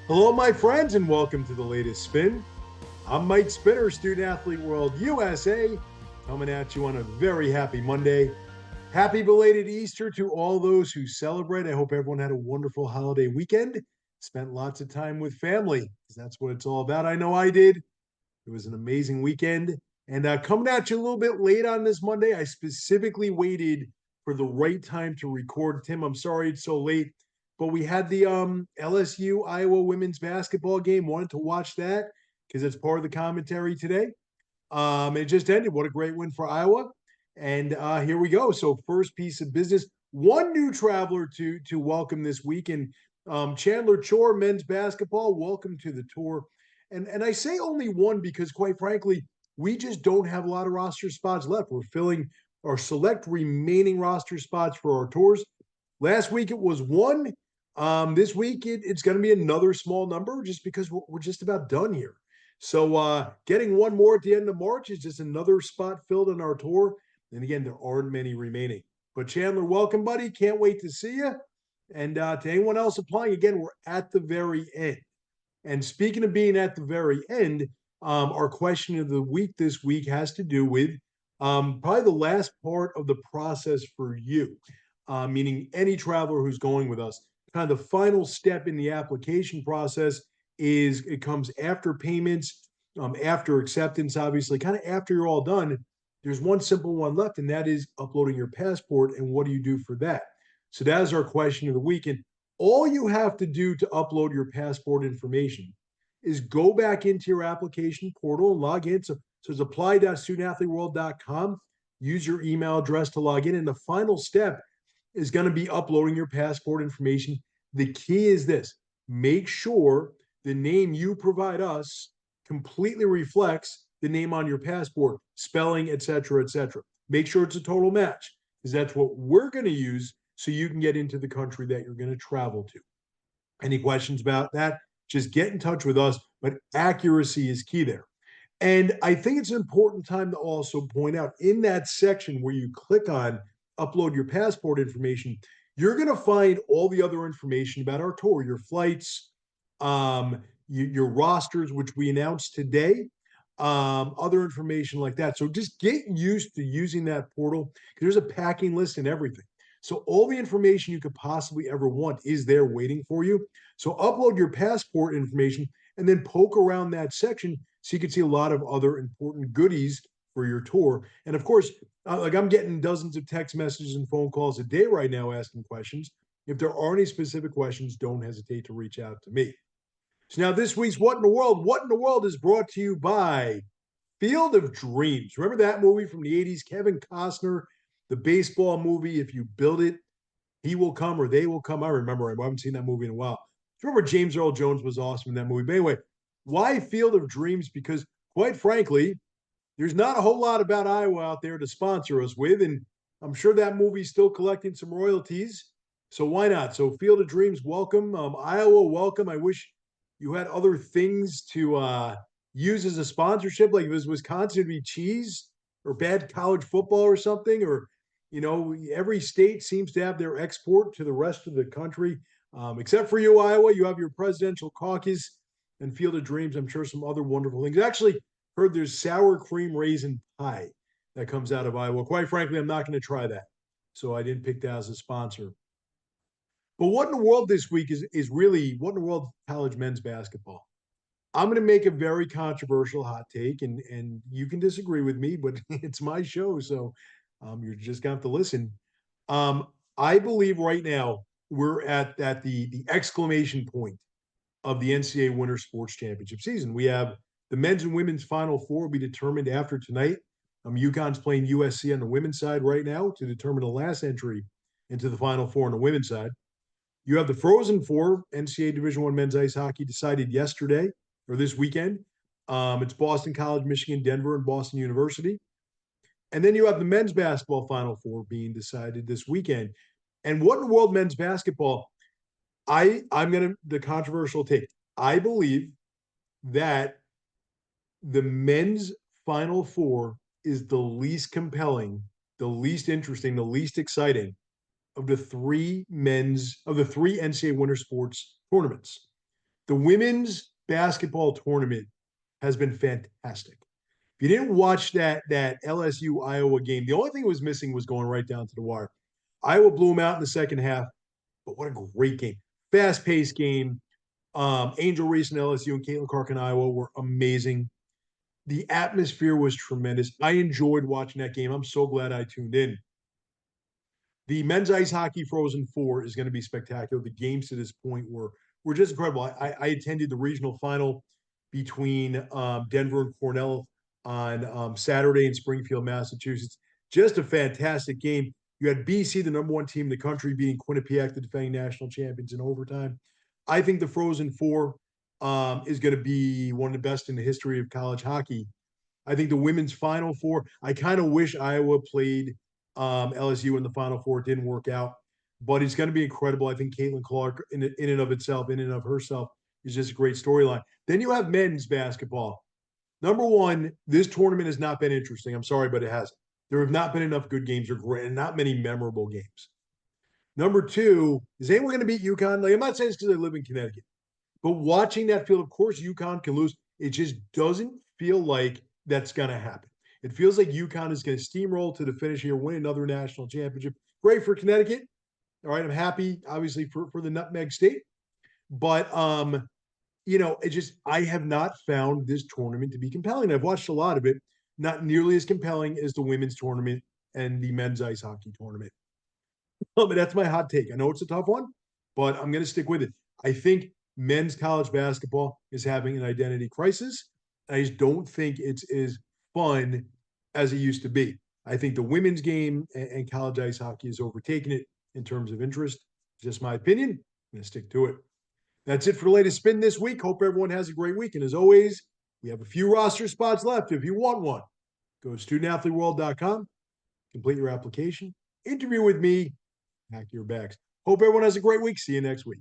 Hello, my friends, and welcome to the latest spin. I'm Mike Spinner, Student Athlete World USA, coming at you on a very happy Monday. Happy belated Easter to all those who celebrate. I hope everyone had a wonderful holiday weekend, spent lots of time with family, because that's what it's all about. I know I did. It was an amazing weekend. And coming at you a little bit late on this Monday, I specifically waited for the right time to record. Tim, I'm sorry it's so late, but we had the LSU Iowa women's basketball game. Wanted to watch that because it's part of the commentary today. It just ended. What a great win for Iowa. And here we go. So first piece of business, one new traveler to welcome this week, and Chandler Chore, men's basketball. Welcome to the tour. And I say only one because, quite frankly, we just don't have a lot of roster spots left. We're filling our select remaining roster spots for our tours. Last week it was one. This week it's going to be another small number just because we're just about done here. So getting one more at the end of March is just another spot filled in our tour. And again, there aren't many remaining. But Chandler, welcome, buddy. Can't wait to see you. And to anyone else applying, again, we're at the very end. And speaking of being at the very end, our question of the week this week has to do with probably the last part of the process for you, meaning any traveler who's going with us. Kind of the final step in the application process is it comes after payments, after acceptance, obviously, kind of after you're all done. There's one simple one left, and that is uploading your passport. And what do you do for that? So that is our question of the week. And all you have to do to upload your passport information is go back into your application portal and log in. So it's apply.studentathleteworld.com. Use your email address to log in. And the final step is going to be uploading your passport information. The key is this: make sure the name you provide us completely reflects the name on your passport, spelling, etc., etc. Make sure it's a total match because that's what we're going to use so you can get into the country that you're going to travel to. Any questions about that? Just get in touch with us, but accuracy is key there. And I think it's an important time to also point out in that section where you click on upload your passport information, you're going to find all the other information about our tour, your flights, your rosters, which we announced today, other information like that. So just get used to using that portal because there's a packing list and everything. So all the information you could possibly ever want is there waiting for you. So upload your passport information and then poke around that section so you can see a lot of other important goodies for your tour. And of course, like I'm getting dozens of text messages and phone calls a day right now asking questions. If there are any specific questions, don't hesitate to reach out to me. So now this week's What in the World? What in the World is brought to you by Field of Dreams. Remember that movie from the 80s? Kevin Costner, the baseball movie. If you build it, he will come or they will come. I remember. I haven't seen that movie in a while. Remember James Earl Jones was awesome in that movie. But anyway, why Field of Dreams? Because quite frankly, there's not a whole lot about Iowa out there to sponsor us with. And I'm sure that movie's still collecting some royalties. So why not? So Field of Dreams, welcome. Iowa, welcome. I wish you had other things to use as a sponsorship, like it was Wisconsin to be cheese or bad college football or something, or every state seems to have their export to the rest of the country, except for you, Iowa. You have your presidential caucus and Field of Dreams. I'm sure some other wonderful things. Actually, heard there's sour cream raisin pie that comes out of Iowa. Quite frankly, I'm not going to try that, so I didn't pick that as a sponsor. But what in the world this week is really what in the world college men's basketball. I'm going to make a very controversial hot take, and you can disagree with me, but it's my show, so you're just going to have to listen. Um, I believe right now we're at the exclamation point of the NCAA Winter Sports Championship season. We have the men's and women's Final Four will be determined after tonight. UConn's playing USC on the women's side right now to determine the last entry into the Final Four on the women's side. You have the Frozen Four, NCAA Division One men's ice hockey decided yesterday or this weekend. It's Boston College, Michigan, Denver, and Boston University. And then you have the men's basketball Final Four being decided this weekend. And what in the world men's basketball? I'm gonna the controversial take. I believe that the men's Final Four is the least compelling, the least interesting, the least exciting of the three NCAA winter sports tournaments. The women's basketball tournament has been fantastic. If you didn't watch that LSU Iowa game, the only thing it was missing was going right down to the wire. Iowa blew them out in the second half, but what a great game. Fast paced game. Angel Reese and LSU and Caitlin Clark and Iowa were amazing. The atmosphere was tremendous. I enjoyed watching that game. I'm so glad I tuned in. The men's ice hockey Frozen Four is going to be spectacular. The games to this point were just incredible. I attended the regional final between Denver and Cornell on Saturday in Springfield, Massachusetts. Just a fantastic game. You had BC, the number one team in the country, beating Quinnipiac, the defending national champions, in overtime. I think the Frozen Four is going to be one of the best in the history of college hockey. I think the women's Final Four, I kind of wish Iowa played LSU in the Final Four. It didn't work out, but it's going to be incredible. I think Caitlin Clark, in and of itself, in and of herself, is just a great storyline. Then you have men's basketball. Number one, this tournament has not been interesting. I'm sorry, but it hasn't. There have not been enough good games or great, and not many memorable games. Number two, is anyone going to beat UConn? Like, I'm not saying it's because I live in Connecticut, but watching that field, of course, UConn can lose. It just doesn't feel like that's going to happen. It feels like UConn is going to steamroll to the finish here, win another national championship. Great for Connecticut. All right, I'm happy, obviously, for the Nutmeg State. But it just I have not found this tournament to be compelling. I've watched a lot of it, not nearly as compelling as the women's tournament and the men's ice hockey tournament. But that's my hot take. I know it's a tough one, but I'm going to stick with it. I think men's college basketball is having an identity crisis. I just don't think it's as fun as it used to be. I think the women's game and college ice hockey has overtaken it in terms of interest. Just my opinion. I'm going to stick to it. That's it for the latest spin this week. Hope everyone has a great week. And as always, we have a few roster spots left. If you want one, go to studentathleteworld.com, complete your application, interview with me, hack your backs. Hope everyone has a great week. See you next week.